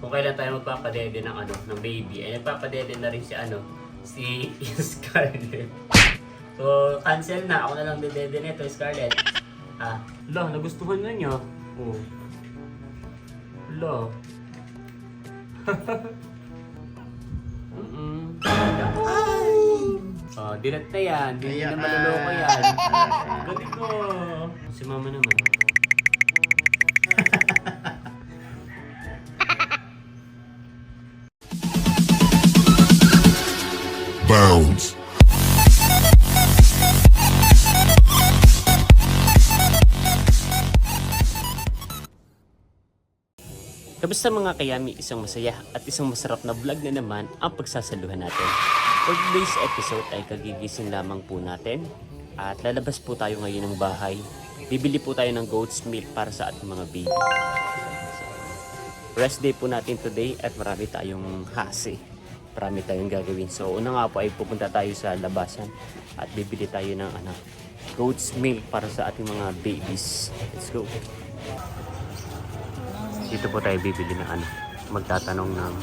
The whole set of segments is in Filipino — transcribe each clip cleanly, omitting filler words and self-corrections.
kung kailan tayo magpapadede ng ng baby. Ay nagpapadede na rin si Scarlett. So cancel na, ako na lang dedede nito, Scarlett. Nagustuhan na niya. Oh. Lo. Dilat na yan. Hindi na maluloko yan. Galing ko. Si mama naman. Bounce. Kamusta mga kayami, isang masaya at isang masarap na vlog na naman ang pagsasaluhan natin. For today's episode ay kagigising lamang po natin at lalabas po tayo ngayon ng bahay. Bibili po tayo ng goat's milk para sa ating mga baby. Rest day po natin today at marami tayong hase. Marami tayong gagawin. So una nga po ay pupunta tayo sa labasan at bibili tayo ng goat's milk para sa ating mga babies. Let's go! Dito po tayo bibili ng magtatanong ng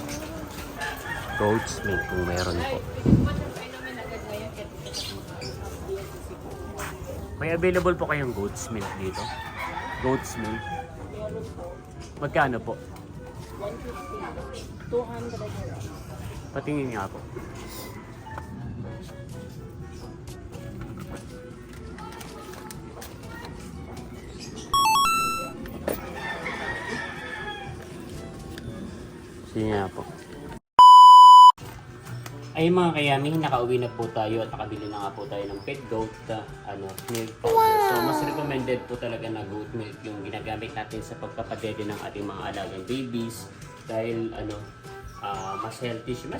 goat's milk kung mayroon po. May available po kayong goat's milk dito? Goat's milk? Magkano po? 150. 200. Patingin nga po. Sige nga po. Ay mga kayami, nakauwi na po tayo at nakabili na nga po tayo ng pet goat milk powder. So mas recommended po talaga na goat milk yung ginagamit natin sa pagpapadede ng ating mga alagang babies dahil mas healthy siya,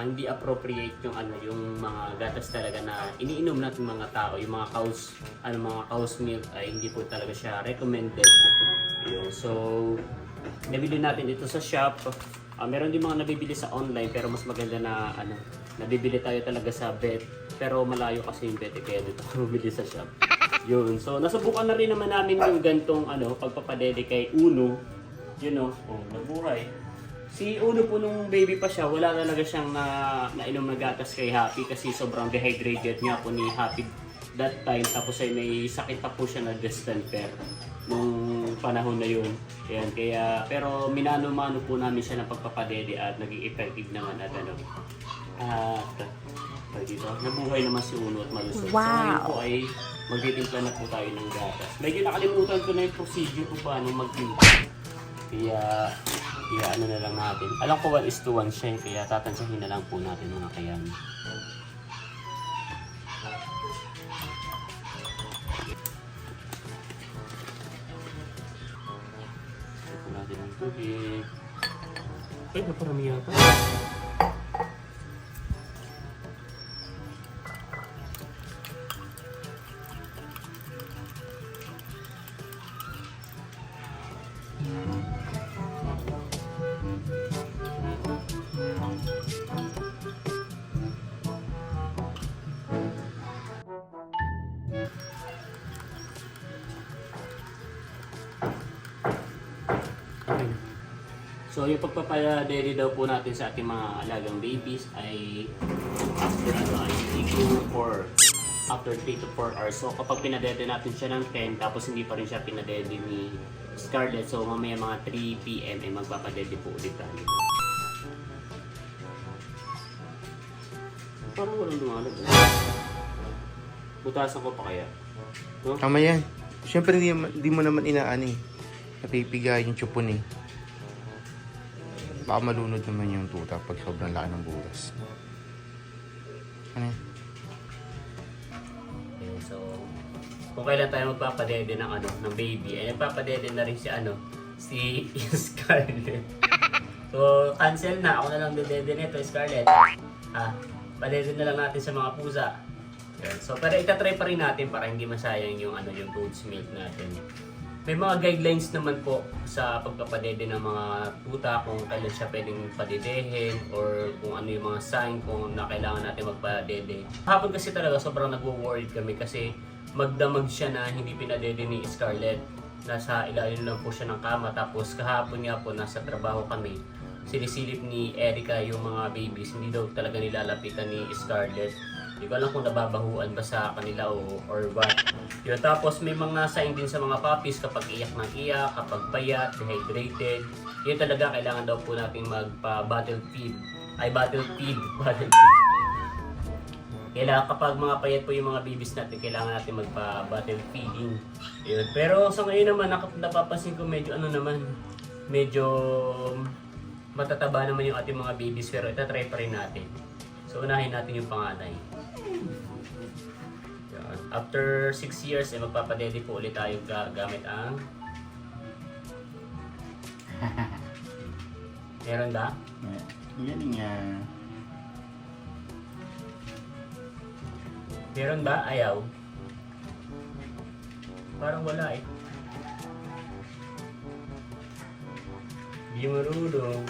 hindi appropriate yung yung mga gatas talaga na iniinom natin mga tao, yung mga cow's milk ay hindi po talaga siya recommended. So nabili natin ito sa shop. Meron din mga nabibili sa online pero mas maganda na nabibili tayo talaga sa vet. Pero malayo kasi yung vet kaya dito bumili sa shop. Yun. So nasubukan na rin naman namin yung gantong pagpapadede kay Uno. Nabuhay. Si Uno po nung baby pa siya, wala talaga siyang nainom na gatas kay Happy kasi sobrang dehydrated nga po ni Happy that time. Tapos ay may sakit pa po siya na distemper nung panahon na yun. Ayan, pero minano-mano po namin siya ng pagpapadede at naging effective naman at dito, nabuhay naman si Uno at malusog. Wow. So ngayon po ay magtitimpla na po tayo ng gatas. Medyo nakalimutan ko na yung procedure kung paano magtimpla. Kaya na lang natin. Alam ko 1:1 siya, kaya tatansyahin na lang po natin mga kayami. Natin ang tubig. Ay, naparami yata. So yung pagpapadede daw po natin sa ating mga alagang babies ay after 3 to 4 hours. So kapag pinadede natin siya ng 10 tapos hindi pa rin siya pinadede ni Scarlett, so mamaya mga 3 PM ay magpapadede po ulit tayo. Parang walang lumalag. Butasan ko pa kaya? No? Tama yan. Siyempre hindi mo naman inaani. Napipiga yung chupon eh. Baka malunod naman yung tuta pag sobrang laki ng butas. Ano yan? Okay, so kung kailan tayo magpapadede ng ng baby, ay nagpapadede na rin si Scarlett. So cancel na, ako na lang dedede nito, Scarlett. Padede na lang natin sa mga pusa. So pero itatry pa rin natin para hindi masayang yung yung goat's milk natin. May mga guidelines naman po sa pagpapadede ng mga puta kung kailan siya pwedeng padedehin or kung ano yung mga sign kung na kailangan natin magpadede. Hapon kasi talaga sobrang nagwo-worried kami kasi magdamag siya na hindi pinadede ni Scarlett. nasa ilalim lang po siya ng kama. Tapos kahapon nga po nasa trabaho kami, sinisilip ni Erica yung mga babies. Hindi daw talaga nilalapitan ni Scarlett. Hindi ko alam kung nababahuan ba sa kanila or what. Yun, tapos may mga sign din sa mga puppies kapag iyak ng iyak, kapag payat, dehydrated. Yun talaga kailangan daw po natin magpa-bottle feed. Bottle feed. Kailangan kapag mga payat po yung mga babies natin, kailangan natin magpa-bottle feeding. Yun. Pero sa ngayon naman, napapansin ko medyo medyo matataba naman yung ating mga babies, pero itatry pa rin natin. So unahin natin yung panganay. Yan. After 6 years, magpapadede po ulit tayo gamit ang meron ba? Galing nga. Meron ba? Ayaw? Parang wala eh. Hindi marunong.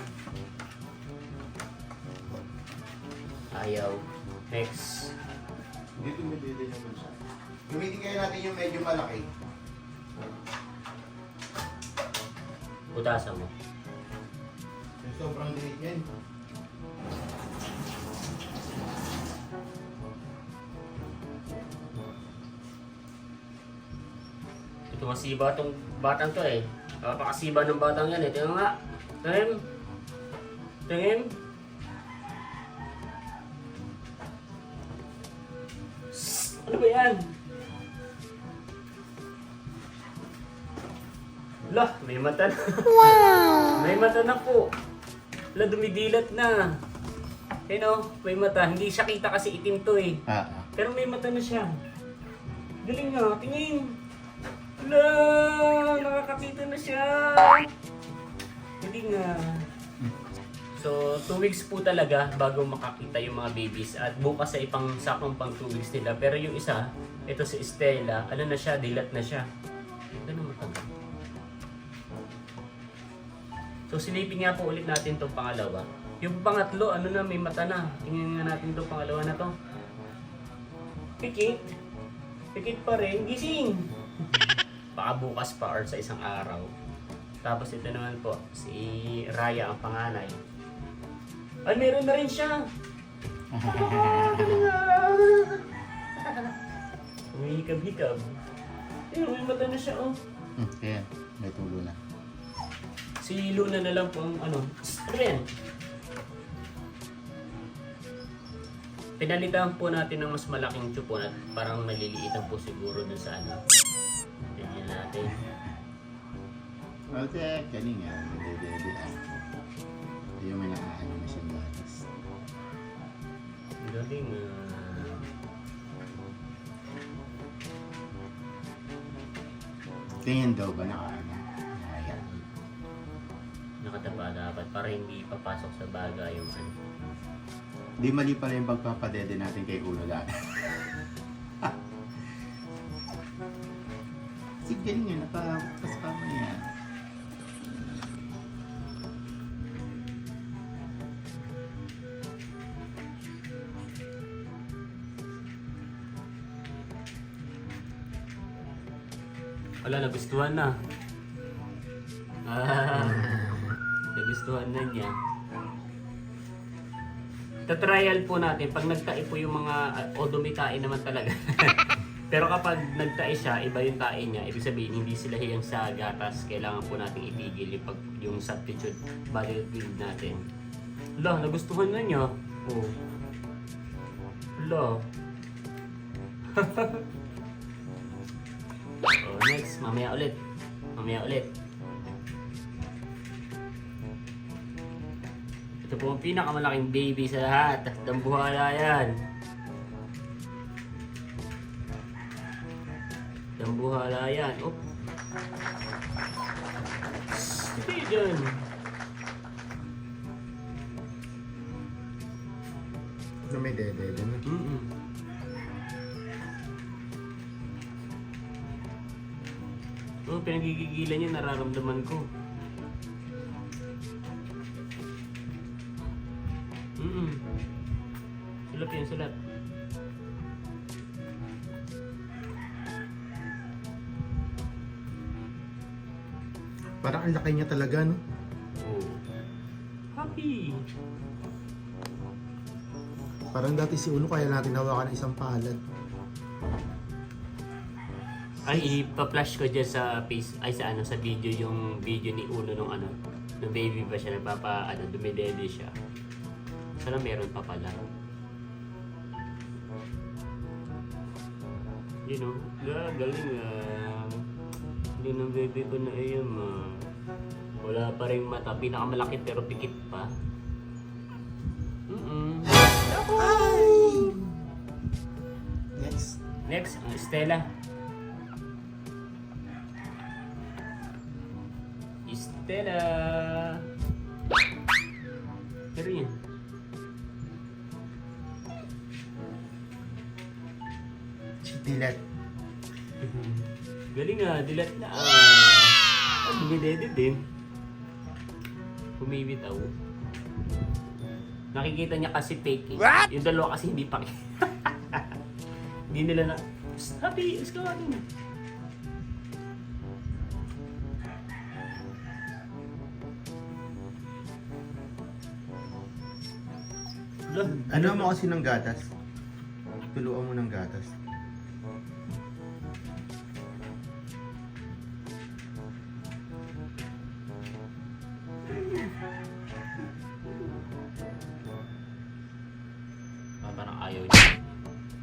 Ayaw. Next. Dito medede naman siya. Gamitin kaya natin yung medyo malaki. Butasan mo. Yung sobrang liit yan. Ito masiba tong batang to eh. Napakasiba ng batang yan eh. Tingnan nga. Tingin. Tingin. Ano ba yan? Lah, may mata na. Wow! May mata na po. Lah, dumidilat na. May mata. Hindi siya kita kasi itim to eh. Pero may mata na siya. Galing nga, tingin. Lah, nakakakita na siya. Galing nga. So, 2 weeks po talaga bago makakita yung mga babies. At bukas ay sakong pang 2 weeks nila. Pero yung isa, ito si Stella, ano na siya, dilat na siya. Ganun matagal. So, silipin nga po ulit natin itong pangalawa. Yung pangatlo, may mata na. Tingnan nga natin itong pangalawa na to. Pikit. Pikit pa rin. Gising. Baka bukas pa or sa isang araw. Tapos ito naman po, si Raya ang panganay. Ay, meron na rin siya. Umihikab-hikab. May mata na siya, oh. Ayan, may tulo na. Si Luna na lang po ang ano yan? Pinalitan po natin ng mas malaking tsupo at parang maliliitan po siguro dun sa ano. Tingnan natin. Okay, galing nga. Medede ah. Yung may nakaano na siyang batas. Galing Tingin daw ba nakaano? Ayan. nakataba dapat para hindi papasok sa baga yung ano. Di mali pala yung pagpapadede natin kay Ulo dati. Si galing nga, nakapas pa mo yan. Wala, nagustuhan na. Nagustuhan na niya. Tatrial po natin, pag nagtae po yung mga, dumitae naman talaga. Pero kapag nagtae siya, iba yung tae niya, ibig sabihin hindi sila hiyang sa gatas, kailangan po natin itigil yung substitute body feed natin. Hala, nagustuhan na niya. Oh. Hala. Next, mamaya ulit. Ito po ang pinakamalaking baby sa lahat. Dambuhala yan. Oh. Hindi dyan. Na may dede din. Pinagigigilan niya, nararamdaman ko. Sulat. Parang ang laki niya talaga, no? Oh. Happy! Parang dati si Uno kaya natin hawakan ng isang palad. Ay, ipa-flash ko dyan sa face, ay sa ano, sa video, yung video ni Uno nung ano, nung baby pa siya, dumidede siya. Sana meron pa pala. You know, galing hindi ng baby ko na iyan wala pa rin mata, pinakamalaki pero pikit pa. Next. Next, ang Stella. Stella! Pero yun. Si Dilat. Galing dilat na. Dumidede din. Bumibitaw. Nakikita niya kasi fake eh. Yung dalawa kasi hindi pa. Hindi nila na, happy, let's go natin. Ano mo kasi ng gatas? Tuluan mo ng gatas. Parang ayaw niya.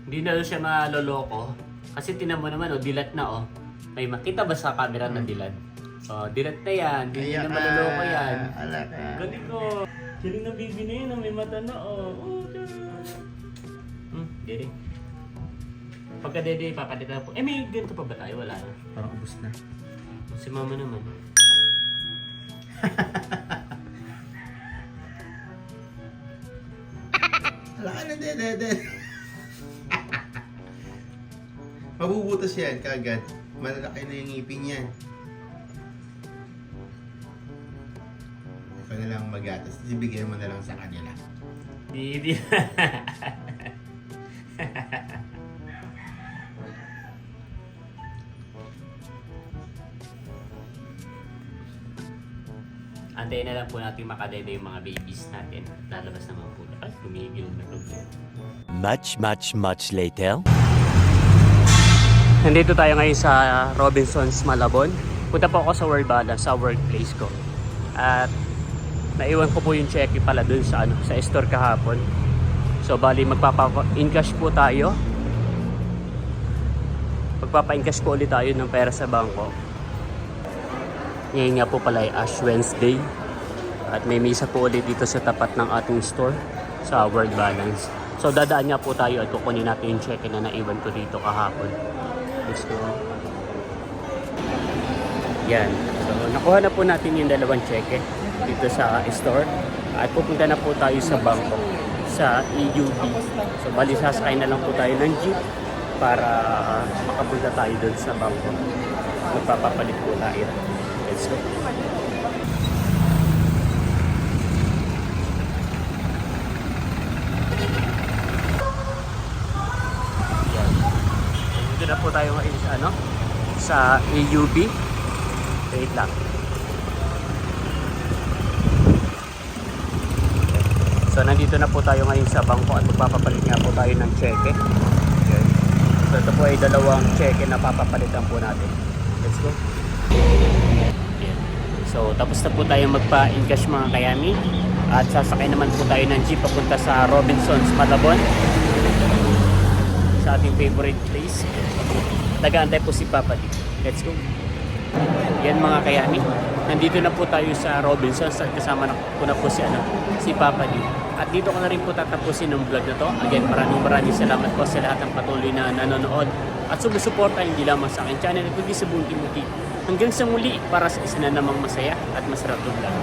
Hindi na siya maloloko. Kasi tinan mo naman, dilat na May makita ba sa camera na dilat? Dilat na yan. Hindi na maloloko yan. Galing ko. Galing na baby na yun, may mata na dede. Pagka dede, papadita po. May ganito pa ba tayo? Wala na. Parang ubos na. Si mama naman. Wala ka na dede. Mabubutas yan kagad. Malalaki na yung ngipin yan. Ikaw na lang magatas. Ibigay mo na lang sa kanila. Hindi. Antayin na lang po natin makadede yung mga babies natin. Lalabas naman po. Ay, tumigil na problema. Much later. Nandito tayo ngayon sa Robinsons Malabon. Punta po ako sa World Balance, sa workplace ko. At naiwan ko po yung cheque pala dun sa sa store kahapon. So bali magpapa-encash po tayo. Magpapa-encash po ulit tayo ng pera sa bangko. Ngayon nga po pala ay Ash Wednesday. At may misa po ulit dito sa tapat ng ating store sa World Balance. So dadaan nga po tayo at kukunin natin yung cheque na naiwan ko dito kahapon. Let's go. Yan. So nakuha na po natin yung dalawang cheque dito sa store. At pupunta na po tayo sa bangko sa EUB. So bali sasakay na lang po tayo ng jeep para makapunta tayo doon sa bangko. Magpapapalit po tayo. Let's go. Yan. Dito na po tayo ngayon sa sa EUB. Wait lang. So nandito na po tayo ngayon sa bangko at magpapapalit nga po tayo ng cheque. Okay. So ito po ay dalawang cheque na papapalitan po natin. Let's go. Ayan. So tapos na po tayo magpa-encash mga kayami. At sasakay naman po tayo ng jeep papunta sa Robinsons Malabon. Sa ating favorite place. Nag-aantay po si Papa D. Let's go. Yan mga kayami. Nandito na po tayo sa Robinsons at kasama na po si Papa D. At dito ko na rin po tatapusin ng vlog na to. Again, maraming salamat po sa lahat ng patuloy na nanonood at sumusuporta hindi lamang sa aking channel at kundi sa buong Timothy. Hanggang sa muli para sa isa na namang masaya at masarap na vlog.